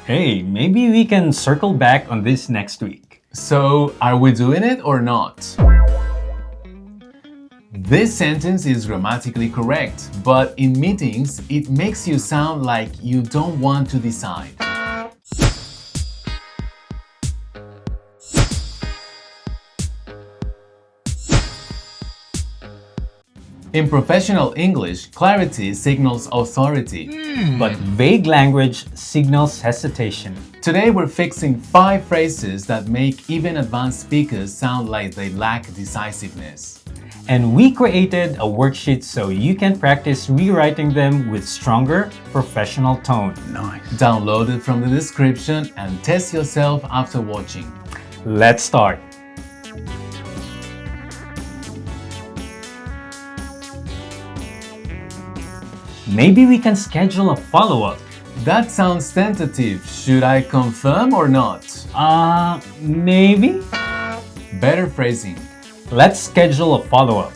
Hey, maybe we can circle back on this next week. So, are we doing it or not? This sentence is grammatically correct, but in meetings, it makes you sound like you don't want to decide. In professional English, clarity signals authority. But vague language signals hesitation. Today we're fixing 5 phrases that make even advanced speakers sound like they lack decisiveness. And we created a worksheet so you can practice rewriting them with stronger professional tone. Nice. Download it from the description and test yourself after watching. Let's start. Maybe we can schedule a follow-up. That sounds tentative. Should I confirm or not? Maybe? Better phrasing. Let's schedule a follow-up.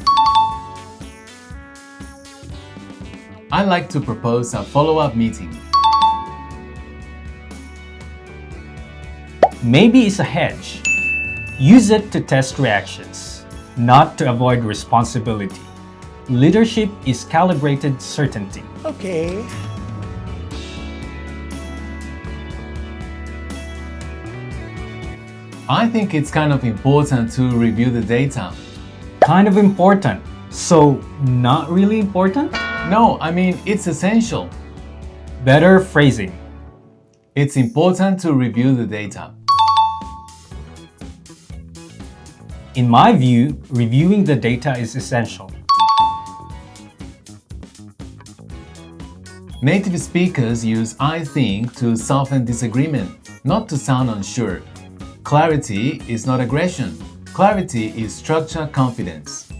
I'd like to propose a follow-up meeting. Maybe it's a hedge. Use it to test reactions, not to avoid responsibility. Leadership is calibrated certainty. Okay. I think it's kind of important to review the data. Kind of important. So, not really important? No, I mean, it's essential. Better phrasing. It's important to review the data. In my view, reviewing the data is essential. Native speakers use I think to soften disagreement, not to sound unsure. Clarity is not aggression. Clarity is structured confidence.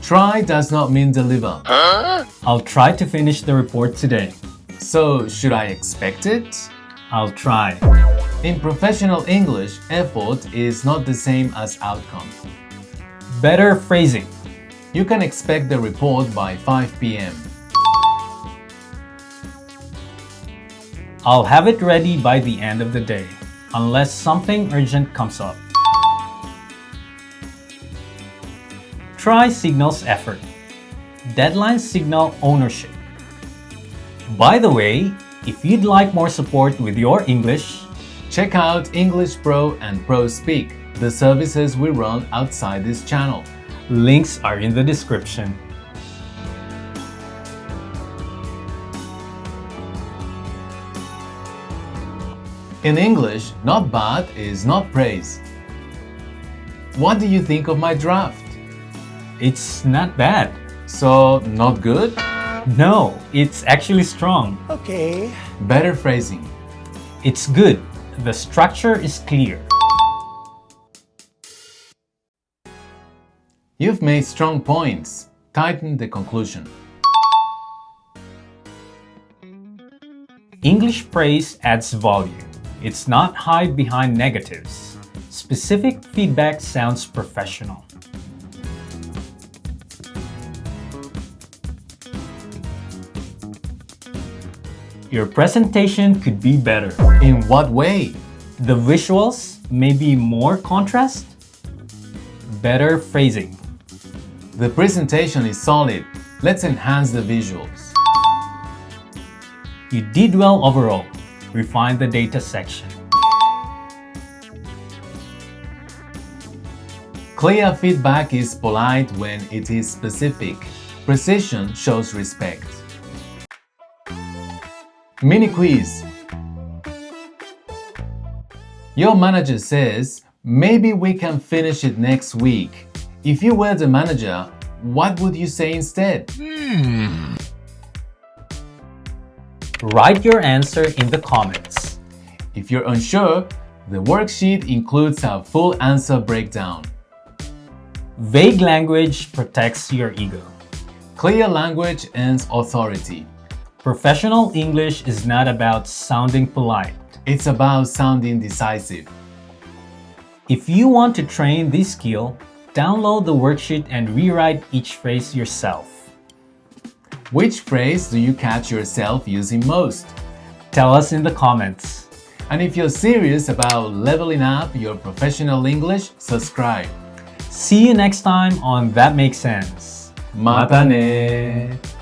Try does not mean deliver. I'll try to finish the report today. So, should I expect it? I'll try. In professional English, effort is not the same as outcome. Better phrasing. You can expect the report by 5 p.m. I'll have it ready by the end of the day, unless something urgent comes up. Try signals effort. Deadlines signal ownership. By the way, if you'd like more support with your English, check out English Pro and Pro Speak, the services we run outside this channel. Links are in the description. In English, not bad is not praise. What do you think of my draft? It's not bad. So, not good? No, it's actually strong. Okay. Better phrasing. It's good. The structure is clear. You've made strong points. Tighten the conclusion. English praise adds volume. It's not hide behind negatives. Specific feedback sounds professional. Your presentation could be better. In what way? The visuals may be more contrast. Better phrasing. The presentation is solid. Let's enhance the visuals. You did well overall. Refine the data section. Clear feedback is polite when it is specific. Precision shows respect. Mini quiz. Your manager says, maybe we can finish it next week. If you were the manager, what would you say instead? Write your answer in the comments. If you're unsure, the worksheet includes a full answer breakdown. Vague language protects your ego. Clear language earns authority. Professional English is not about sounding polite. It's about sounding decisive. If you want to train this skill, Download the worksheet and rewrite each phrase yourself. Which phrase do you catch yourself using most? Tell us in the comments. And if you're serious about leveling up your professional English, subscribe. See you next time on That Makes Sense. またね